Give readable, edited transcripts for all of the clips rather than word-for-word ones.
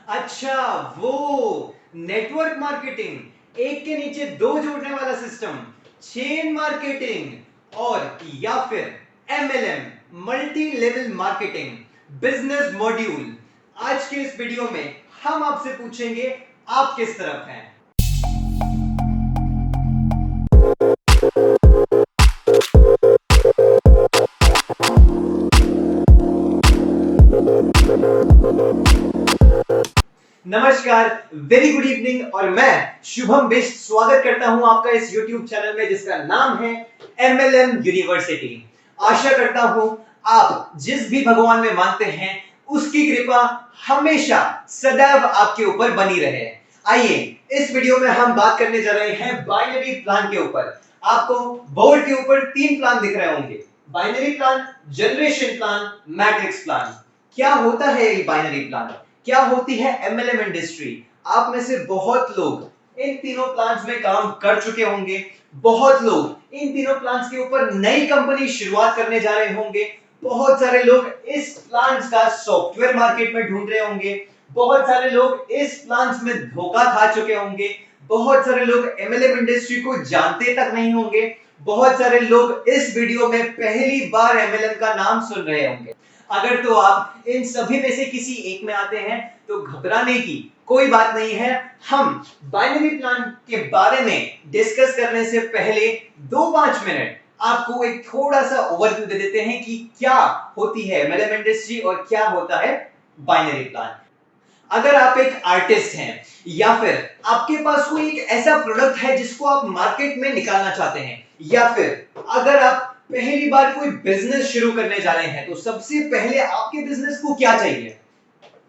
अच्छा, वो network marketing, एक के नीचे दो जोड़ने वाला सिस्टम, चेन मार्केटिंग और या फिर MLM multi level marketing business module. आज के इस वीडियो में हम आपसे पूछेंगे आप किस तरफ हैं। नमस्कार, वेरी गुड इवनिंग और मैं शुभम बिष्ट स्वागत करता हूं आपका इस YouTube चैनल में जिसका नाम है MLM यूनिवर्सिटी। आशा करता हूं आप जिस भी भगवान में मानते हैं उसकी कृपा हमेशा सदैव आपके ऊपर बनी रहे। आइए इस वीडियो में हम बात करने जा रहे हैं बाइनरी प्लान के ऊपर। आपको बोर्ड के ऊपर 3 प्लान दिख रहे होंगे, binary plan, generation plan, matrix plan. क्या होता है ये बाइनरी प्लान, क्या होती है एमएलएम इंडस्ट्री? आप में से बहुत लोग इन तीनों प्लान्स में काम कर चुके होंगे, बहुत लोग इन तीनों प्लान्स के ऊपर नई कंपनी शुरुआत करने जा रहे होंगे, बहुत सारे लोग इस प्लान्स का सॉफ्टवेयर मार्केट में ढूंढ रहे होंगे, बहुत सारे लोग इस प्लान्स में धोखा खा चुके होंगे, बहुत सारे लोग एमएलएम इंडस्ट्री को जानते तक नहीं होंगे, बहुत सारे लोग इस वीडियो में पहली बार एमएलएम का नाम सुन रहे होंगे। अगर तो आप इन सभी में से किसी एक में आते हैं तो घबराने की कोई बात नहीं है। हम बाइनरी प्लान के बारे में डिस्कस करने से पहले 2-5 मिनट आपको एक थोड़ा सा ओवरव्यू दे देते हैं कि क्या होती है एमएलएम इंडस्ट्री और क्या होता है बाइनरी प्लान। अगर आप एक आर्टिस्ट हैं या फिर आपके पास कोई एक ऐसा प्रोडक्ट है जिसको आप मार्केट में निकालना चाहते हैं, या फिर अगर आप पहली बार कोई बिजनेस शुरू करने जा रहे हैं, तो सबसे पहले आपके बिजनेस को क्या चाहिए?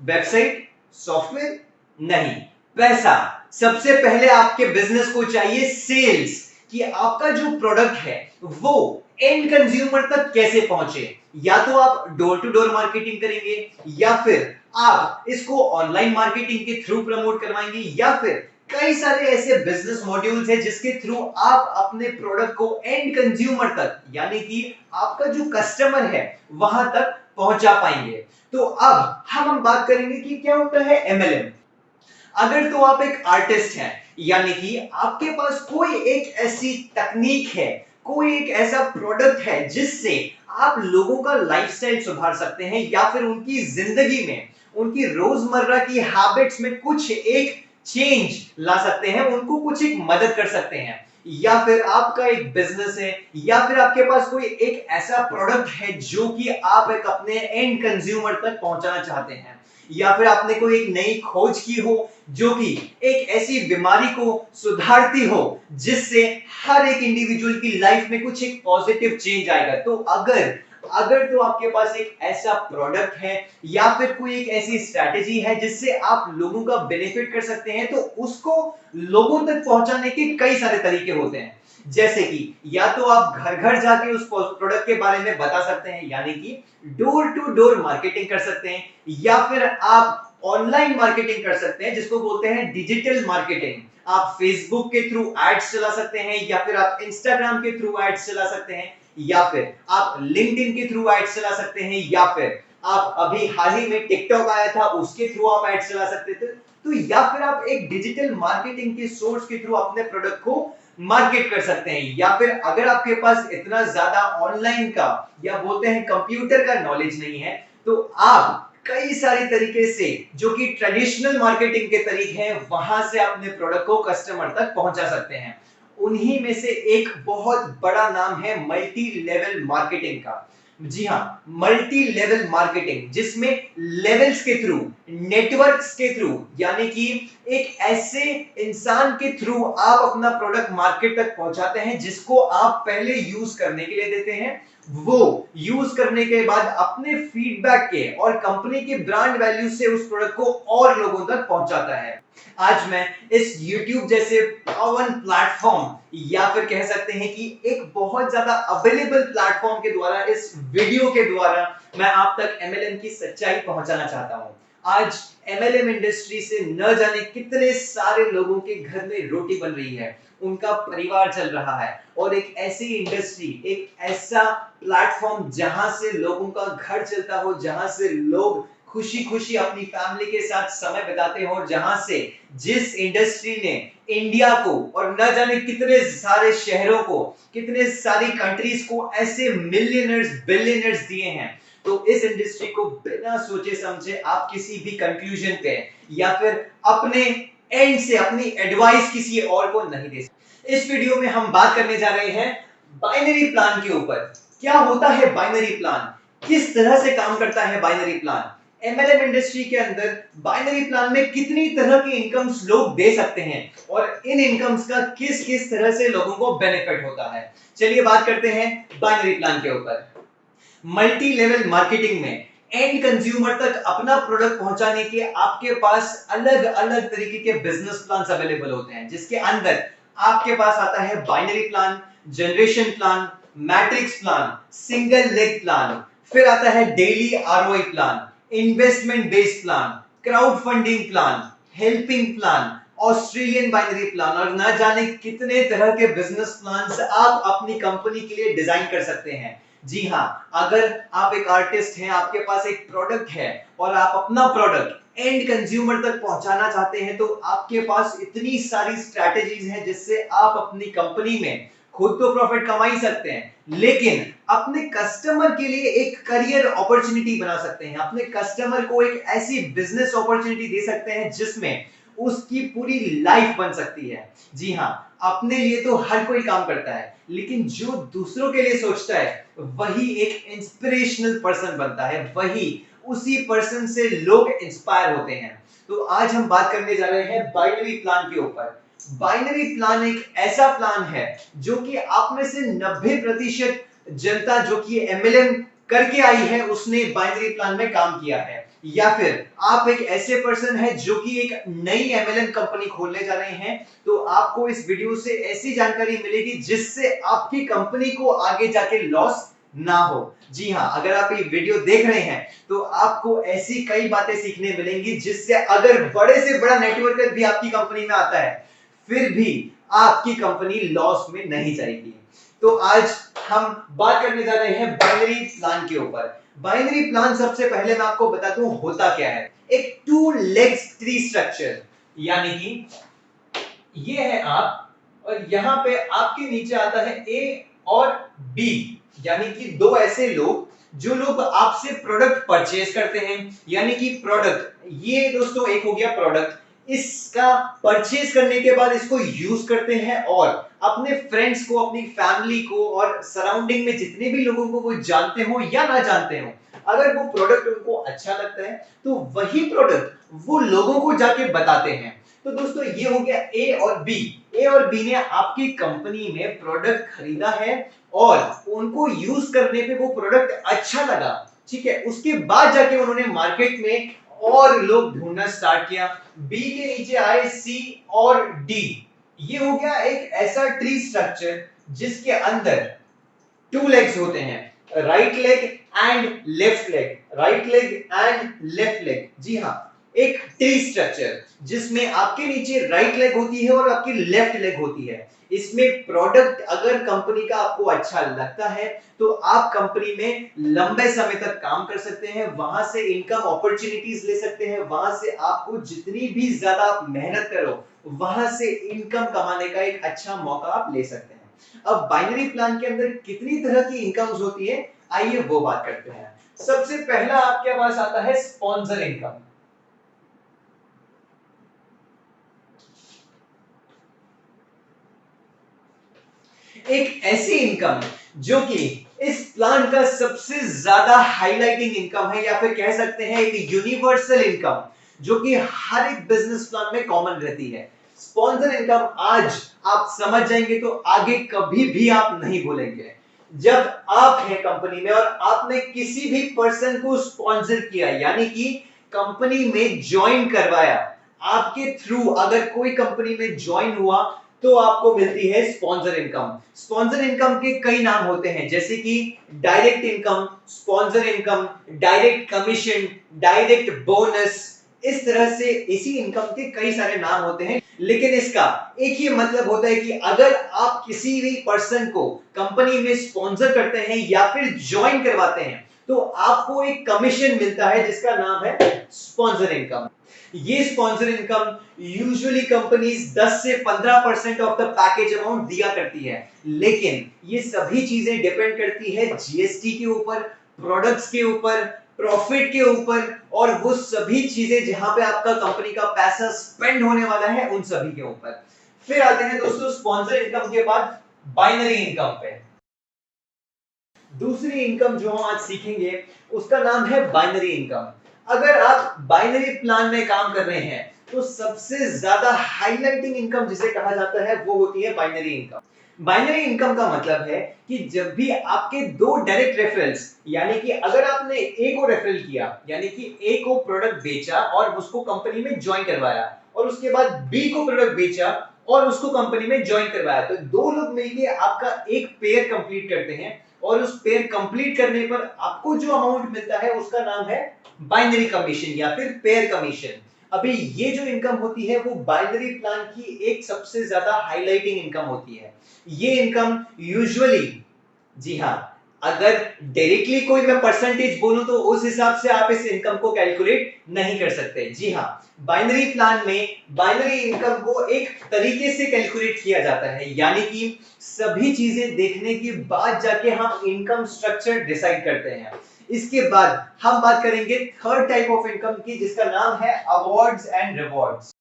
Website, software? नहीं, पैसा। सबसे पहले आपके बिजनेस को चाहिए सेल्स, कि आपका जो प्रोडक्ट है वो एंड कंज्यूमर तक कैसे पहुंचे। या तो आप डोर टू डोर मार्केटिंग करेंगे, या फिर आप इसको ऑनलाइन मार्केटिंग के थ्रू प्रमोट करवाएंगे, या फिर कई सारे ऐसे बिजनेस मॉड्यूल्स हैं जिसके थ्रू आप अपने प्रोडक्ट को एंड कंज्यूमर तक, यानी कि आपका जो कस्टमर है वहां तक पहुंचा पाएंगे। तो अब हम बात करेंगे कि क्या होता है एमएलएम। अगर तो आप एक आर्टिस्ट हैं, यानी कि आपके पास कोई एक ऐसी तकनीक है, कोई एक ऐसा प्रोडक्ट है जिससे आप लोगों का लाइफस्टाइल सुधार सकते हैं, या फिर उनकी जिंदगी में, उनकी रोजमर्रा की हैबिट्स में कुछ एक चेंज ला सकते हैं, उनको कुछ एक मदद कर सकते हैं, या फिर आपका एक बिजनेस है, या फिर आपके पास कोई एक ऐसा प्रोडक्ट है जो कि आप एक अपने एंड कंज्यूमर तक पहुंचाना चाहते हैं, या फिर आपने कोई एक नई खोज की हो जो कि एक ऐसी बीमारी को सुधारती हो जिससे हर एक इंडिविजुअल की लाइफ में कुछ एक पॉजिटिव चेंज आएगा। तो अगर अगर तो आपके पास एक ऐसा प्रोडक्ट है या फिर कोई एक ऐसी स्ट्रैटेजी है जिससे आप लोगों का बेनिफिट कर सकते हैं, तो उसको लोगों तक पहुंचाने के कई सारे तरीके होते हैं। जैसे कि या तो आप घर घर जाके उस प्रोडक्ट के बारे में बता सकते हैं, यानी कि डोर टू डोर मार्केटिंग कर सकते हैं, या फिर आप ऑनलाइन मार्केटिंग कर सकते हैं जिसको बोलते हैं डिजिटल मार्केटिंग। आप फेसबुक के थ्रू एड्स चला सकते हैं, या फिर आप इंस्टाग्राम के थ्रू एड्स चला सकते हैं, या फिर आप लिंक्डइन के थ्रू एड्स चला सकते हैं, या फिर आप अभी हाल ही में टिकटॉक आया था उसके थ्रू आप एड्स चला सकते थे। तो या फिर आप एक डिजिटल मार्केटिंग के सोर्स के थ्रू अपने प्रोडक्ट को मार्केट कर सकते हैं, या फिर अगर आपके पास इतना ज्यादा ऑनलाइन का या बोलते हैं कंप्यूटर का नॉलेज नहीं है, तो आप कई सारे तरीके से जो कि ट्रेडिशनल मार्केटिंग के तरीके हैं वहां से अपने प्रोडक्ट को कस्टमर तक पहुंचा सकते हैं। उन्हीं में से एक बहुत बड़ा नाम है मल्टी लेवल मार्केटिंग का। जी हाँ, मल्टी लेवल मार्केटिंग, जिसमें लेवल्स के थ्रू, नेटवर्क्स के थ्रू, यानी कि एक ऐसे इंसान के थ्रू आप अपना प्रोडक्ट मार्केट तक पहुंचाते हैं जिसको आप पहले यूज करने के लिए देते हैं, वो यूज करने के बाद अपने फीडबैक के और कंपनी के ब्रांड वैल्यू से उस प्रोडक्ट को और लोगों तक पहुंचाता है। आज मैं इस YouTube जैसे पावन प्लेटफॉर्म, या फिर कह सकते हैं कि एक बहुत ज्यादा अवेलेबल प्लेटफॉर्म के द्वारा, इस वीडियो के द्वारा मैं आप तक एमएलएम की सच्चाई पहुंचाना चाहता हूं। आज एमएलएम इंडस्ट्री से न जाने कितने सारे लोगों के घर में रोटी बन रही है, उनका परिवार चल रहा है, और एक ऐसी इंडस्ट्री, एक ऐसा प्लेटफॉर्म जहां से लोगों का घर चलता हो, जहां से लोग खुशी खुशी अपनी फैमिली के साथ समय बिताते हो, और जहां से जिस इंडस्ट्री ने इंडिया को और न जाने कितने सारे शहरों को, कितने सारी कंट्रीज को ऐसे मिलियनर्स बिलियनर्स दिए हैं, तो इस इंडस्ट्री को बिना सोचे समझे आप किसी भी कंक्लूजन पे या फिर अपने एंड से अपनी एडवाइस किसी और को नहीं दे सकते। इस वीडियो में हम बात करने जा रहे हैं बाइनरी प्लान के ऊपर। क्या होता है बाइनरी प्लान, किस तरह से काम करता है बाइनरी प्लान, एमएलएम इंडस्ट्री के अंदर बाइनरी प्लान में कितनी तरह की इनकम्स लोग दे सकते हैं और इन इनकम्स का किस किस तरह से लोगों को बेनिफिट होता है। चलिए बात करते हैं बाइनरी प्लान के ऊपर। मल्टी लेवल मार्केटिंग में एंड कंज्यूमर तक अपना प्रोडक्ट पहुंचाने के आपके पास अलग अलग तरीके के बिजनेस प्लान्स अवेलेबल होते हैं, जिसके अंदर आपके पास आता है binary plan, generation plan, matrix plan, single leg plan, फिर आता है daily ROI plan, investment based plan, crowd funding plan, helping plan, Australian binary plan, और ना जाने कितने तरह के बिजनेस प्लान्स आप अपनी कंपनी के लिए डिजाइन कर सकते हैं। जी हाँ, अगर आप एक आर्टिस्ट हैं, आपके पास एक प्रोडक्ट है और आप अपना प्रोडक्ट एंड कंज्यूमर तक पहुंचाना चाहते हैं, तो आपके पास इतनी सारी स्ट्रैटेजीज हैं जिससे आप अपनी कंपनी में खुद तो प्रॉफिट कमा ही सकते हैं, लेकिन अपने कस्टमर के लिए एक करियर अपॉर्चुनिटी बना सकते हैं, अपने कस्टमर को एक ऐसी बिजनेस अपॉर्चुनिटी दे सकते हैं जिसमें उसकी पूरी लाइफ बन सकती है। जी हाँ, अपने लिए तो हर कोई काम करता है, लेकिन जो दूसरों के लिए सोचता है वही एक इंस्पिरेशनल पर्सन बनता है, वही उसी पर्सन से लोग इंस्पायर होते हैं। तो आज हम बात करने जा रहे हैं बाइनरी प्लान के ऊपर। बाइनरी प्लान एक ऐसा प्लान है जो कि आप में से 90% जनता जो कि एमएलएम करके आई है उसने बाइनरी प्लान में काम किया है, या फिर आप एक ऐसे पर्सन है जो कि एक नई एमएलएम कंपनी खोलने जा रहे हैं, तो आपको इस वीडियो से ऐसी जानकारी मिलेगी जिससे आपकी कंपनी को आगे जाके लॉस ना हो। जी हाँ, अगर आप ये वीडियो देख रहे हैं तो आपको ऐसी कई बातें सीखने मिलेंगी जिससे अगर बड़े से बड़ा नेटवर्कर भी आपकी कंपनी में आता है फिर भी आपकी कंपनी लॉस में नहीं जाएगी। तो आज हम बात करने जा रहे हैं बाइनरी प्लान के ऊपर। बाइनरी प्लान सबसे पहले मैं आपको बता दूं होता क्या है। एक टू लेग्स ट्री स्ट्रक्चर, यानी कि ये है आप, और यहां पे आपके नीचे आता है ए और बी, यानी कि दो ऐसे लोग जो लोग आपसे प्रोडक्ट परचेज करते हैं, यानी कि प्रोडक्ट, ये दोस्तों एक हो गया प्रोडक्ट, इसका परचेज करने के बाद इसको यूज करते हैं और अपने फ्रेंड्स को, अपनी फैमिली को और सराउंडिंग में जितने भी लोगों को वो जानते हो या ना जानते हो, अगर वो प्रोडक्ट उनको अच्छा लगता है तो वही प्रोडक्ट वो लोगों को जाके बताते हैं। तो दोस्तों ये हो गया ए और बी। ए और बी ने आपकी कंपनी में प्रोडक्ट खरीदा है और उनको यूज करने पे वो प्रोडक्ट अच्छा लगा, ठीक है, उसके बाद जाके उन्होंने मार्केट में और लोग ढूंढना स्टार्ट किया। बी के नीचे आए सी और डी। ये हो गया एक ऐसा ट्री स्ट्रक्चर जिसके अंदर टू लेग्स होते हैं, right leg and left leg, right leg and left leg. जी हाँ, एक ट्री स्ट्रक्चर जिसमें आपके नीचे राइट लेग होती है और आपकी लेफ्ट लेग होती है। इसमें प्रोडक्ट अगर कंपनी का आपको अच्छा लगता है तो आप कंपनी में लंबे समय तक काम कर सकते हैं, वहां से इनकम अपॉर्चुनिटीज ले सकते हैं, वहां से आपको जितनी भी ज्यादा आप मेहनत करो वहां से इनकम कमाने का एक अच्छा मौका आप ले सकते हैं। अब बाइनरी प्लान के अंदर कितनी तरह की इनकम्स होती है, आइए वो बात करते हैं। सबसे पहला आपके पास आता है स्पॉन्सर इनकम। एक ऐसी इनकम जो कि इस प्लान का सबसे ज्यादा हाईलाइटिंग इनकम है, या फिर कह सकते हैं एक यूनिवर्सल इनकम जो कि हर एक बिजनेस प्लान में कॉमन रहती है। स्पॉन्सर इनकम आज आप समझ जाएंगे तो आगे कभी भी आप नहीं भूलेंगे। जब आप हैं कंपनी में और आपने किसी भी पर्सन को स्पॉन्सर किया, यानी कि कंपनी में ज्वाइन करवाया, आपके थ्रू अगर कोई कंपनी में ज्वाइन हुआ तो आपको मिलती है स्पॉन्सर इनकम। स्पॉन्सर इनकम के कई नाम होते हैं, जैसे कि direct income, sponsor income, direct commission, direct bonus. इस तरह से इसी इनकम के कई सारे नाम होते हैं, लेकिन इसका एक ही मतलब होता है कि अगर आप किसी भी पर्सन को कंपनी में स्पॉन्सर करते हैं या फिर ज्वाइन करवाते हैं तो आपको एक कमीशन मिलता है जिसका नाम है स्पॉन्सर इनकम। ये स्पॉन्सर इनकम यूजुअली कंपनीज 10 से 15% ऑफ द पैकेज अमाउंट दिया करती है, लेकिन ये सभी चीजें डिपेंड करती है जीएसटी के ऊपर, प्रोडक्ट्स के ऊपर, प्रॉफिट के ऊपर, और वो सभी चीजें जहां पे आपका कंपनी का पैसा स्पेंड होने वाला है उन सभी के ऊपर। फिर आते हैं दोस्तों स्पॉन्सर इनकम के बाद बाइनरी इनकम पे। दूसरी इनकम जो हम आज सीखेंगे उसका नाम है बाइनरी इनकम। अगर आप बाइनरी प्लान में काम कर रहे हैं तो सबसे ज्यादा हाइलाइटिंग इनकम जिसे कहा जाता है वो होती है बाइनरी इनकम। बाइनरी इनकम का मतलब है कि जब भी आपके दो डायरेक्ट रेफरल्स, यानी कि अगर आपने ए को रेफरल किया, यानी कि ए को प्रोडक्ट बेचा और उसको कंपनी में ज्वाइन करवाया, और उसके बाद बी को प्रोडक्ट बेचा और उसको कंपनी में ज्वाइन करवाया, तो दो लोग मिलकर आपका एक पेयर कंप्लीट करते हैं, और उस पेयर कंप्लीट करने पर आपको जो अमाउंट मिलता है उसका नाम है बाइनरी कमीशन या फिर पेयर कमीशन। अभी ये जो इनकम होती है वो बाइनरी प्लान की एक सबसे ज्यादा हाइलाइटिंग इनकम होती है। ये इनकम यूजुअली, जी हाँ, अगर डायरेक्टली कोई मैं परसेंटेज बोलूं तो उस हिसाब से आप इस इनकम को कैलकुलेट नहीं कर सकते। जी हाँ, बाइनरी प्लान में बाइनरी इनकम को एक तरीके से कैलकुलेट किया जाता है, यानी कि सभी चीजें देखने के बाद जाके हम इनकम स्ट्रक्चर डिसाइड करते हैं। इसके बाद हम बात करेंगे थर्ड टाइप ऑफ इनकम की, जिसका नाम है awards and rewards.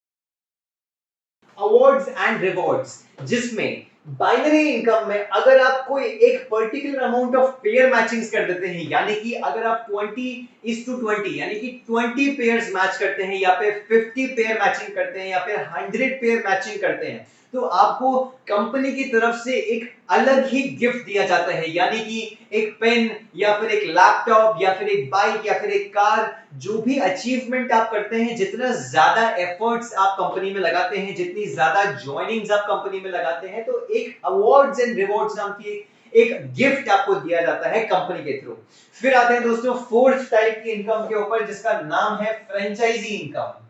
Awards and rewards, जिसमें बाइनरी इनकम में अगर आप कोई एक particular amount of pair matchings कर देते हैं, यानी कि अगर आप 20:20 यानी कि 20 पेयर्स मैच करते हैं, या फिर 50 पेयर मैचिंग करते हैं, या फिर 100 पेयर मैचिंग करते हैं, तो आपको कंपनी की तरफ से एक अलग ही गिफ्ट दिया जाता है, यानी कि एक पेन या फिर एक लैपटॉप या फिर एक बाइक या फिर एक कार। जो भी अचीवमेंट आप करते हैं, जितना ज्यादा एफर्ट्स आप कंपनी में लगाते हैं, जितनी ज्यादा ज्वाइनिंग्स आप कंपनी में लगाते हैं, तो एक अवार्ड्स एंड रिवॉर्ड्स नाम की एक गिफ्ट आपको दिया जाता है कंपनी के थ्रू। फिर आते हैं दोस्तों फोर्थ टाइप की इनकम के ऊपर, जिसका नाम है फ्रेंचाइजी इनकम।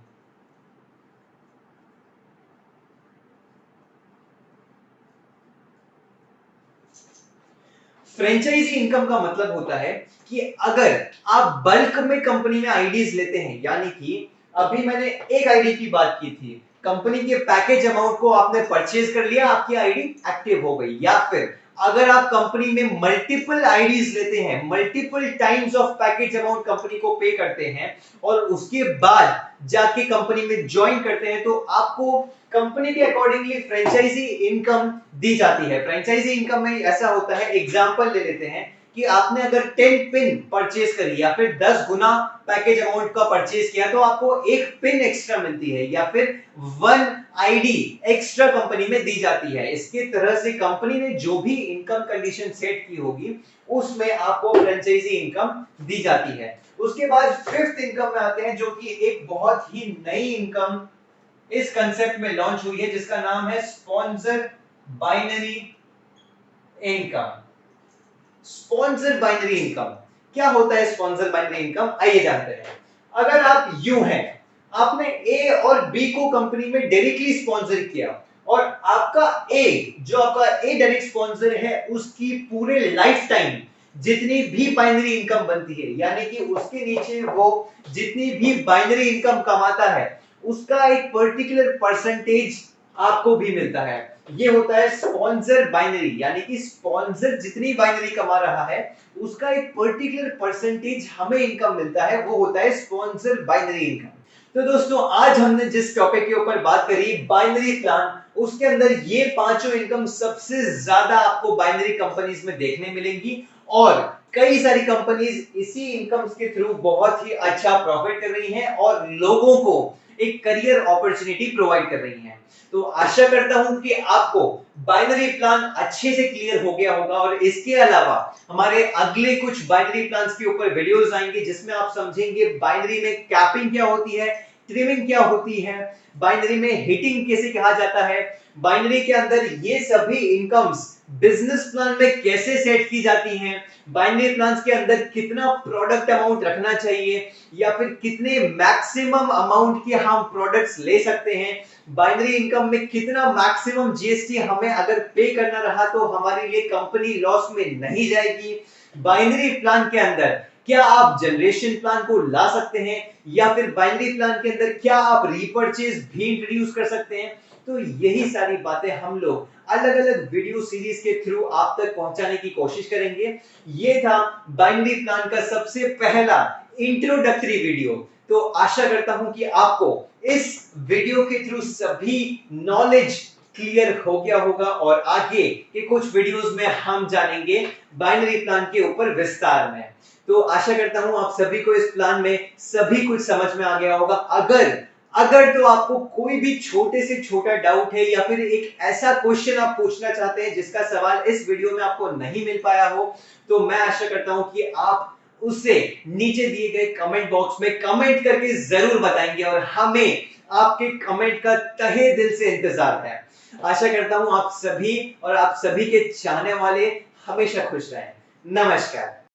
फ्रेंचाइजी इनकम का मतलब होता है कि अगर आप बल्क में कंपनी में आईडीज लेते हैं, यानी कि अभी मैंने एक आईडी की बात की थी, कंपनी के पैकेज अमाउंट को आपने परचेज कर लिया, आपकी आईडी एक्टिव हो गई, या फिर अगर आप कंपनी में मल्टीपल आईडीज लेते हैं, multiple times of package amount company को पे करते हैं और उसके बाद जाके कंपनी में ज्वाइन करते हैं, तो आपको कंपनी के अकॉर्डिंगली फ्रेंचाइजी इनकम दी जाती है। फ्रेंचाइजी इनकम में ऐसा होता है, एग्जांपल ले लेते हैं कि आपने अगर 10 पिन परचेज करी या फिर 10 गुना पैकेज अमाउंट का परचेज किया, तो आपको एक पिन एक्स्ट्रा मिलती है या फिर 1 आईडी एक्स्ट्रा कंपनी में दी जाती है। इसके तरह से कंपनी ने जो भी इनकम कंडीशन सेट की होगी उसमें आपको फ्रेंचाइजी इनकम दी जाती है। उसके बाद फिफ्थ इनकम में आते हैं, जो कि एक बहुत ही नई इनकम इस कंसेप्ट में लॉन्च हुई है, जिसका नाम है sponsor binary income. Sponsor binary income क्या होता है? स्पॉन्सर बाइनरी इनकम आइए जानते हैं। अगर आप यूं हैं, आपने ए और बी को कंपनी में डायरेक्टली स्पॉन्सर किया, और आपका ए, जो आपका ए डायरेक्ट स्पॉन्सर है, उसकी पूरे लाइफ टाइम जितनी भी बाइनरी इनकम बनती है, यानी कि उसके नीचे वो जितनी भी बाइनरी इनकम कमाता है, उसका एक पर्टिकुलर परसेंटेज आपको भी मिलता है। ये होता है स्पॉन्सर बाइनरी, यानी कि स्पॉन्सर जितनी बाइनरी कमा रहा है उसका एक पर्टिकुलर परसेंटेज हमें इनकम मिलता है, वो होता है स्पॉन्सर बाइनरी इनकम। तो दोस्तों आज हमने जिस टॉपिक के ऊपर बात करी बाइनरी प्लान, उसके अंदर ये पांचों इनकम सबसे ज्यादा आपको बाइनरी कंपनीज में देखने मिलेंगी, और कई सारी कंपनीज इसी इनकम्स के थ्रू बहुत ही अच्छा प्रॉफिट कर रही हैं और लोगों को एक करियर अपॉर्चुनिटी प्रोवाइड कर रही हैं। तो आशा करता हूं कि आपको बाइनरी प्लान अच्छे से क्लियर हो गया होगा, और इसके अलावा हमारे अगले कुछ बाइनरी प्लान्स के ऊपर वीडियोस आएंगे जिसमें आप समझेंगे बाइनरी में कैपिंग क्या होती है, ट्रिमिंग क्या होती है, बाइनरी में हिटिंग कैसे कहा जाता है, बाइनरी के अंदर ये सभी इनकम्स बिजनेस प्लान में कैसे सेट की जाती हैं, बाइनरी प्लान्स के अंदर कितना प्रोडक्ट अमाउंट रखना चाहिए या फिर कितने मैक्सिमम अमाउंट के हम प्रोडक्ट्स ले सकते हैं, बाइनरी इनकम में कितना मैक्सिमम जीएसटी हमें अगर पे करना रहा तो हमारे लिए कंपनी लॉस में नहीं जाएगी, बाइनरी प्लान के अंदर क्या आप जनरेशन प्लान को ला सकते हैं या फिर बाइनरी प्लान के अंदर क्या आप रीपर्चेज भी इंट्रोड्यूस कर सकते हैं। तो यही सारी बातें हम लोग अलग अलग वीडियो सीरीज के थ्रू आप तक पहुंचाने की कोशिश करेंगे। ये था बाइनरी प्लान का सबसे पहला इंट्रोडक्टरी वीडियो। तो आशा करता हूं कि आपको इस वीडियो के थ्रू सभी नॉलेज क्लियर हो गया होगा और आगे के कुछ वीडियोस में हम जानेंगे बाइनरी प्लान के ऊपर विस्तार में। तो आशा करता हूं आप सभी को इस प्लान में सभी कुछ समझ में आ गया होगा। अगर तो आपको कोई भी छोटे से छोटा डाउट है या फिर एक ऐसा क्वेश्चन आप पूछना चाहते हैं जिसका सवाल इस वीडियो में आपको नहीं मिल पाया हो, तो मैं आशा करता हूं कि आप उसे नीचे दिए गए कमेंट बॉक्स में कमेंट करके जरूर बताएंगे और हमें आपके कमेंट का तहे दिल से इंतजार है। आशा करता हूं आप सभी और आप सभी के चाहने वाले हमेशा खुश रहें। नमस्कार।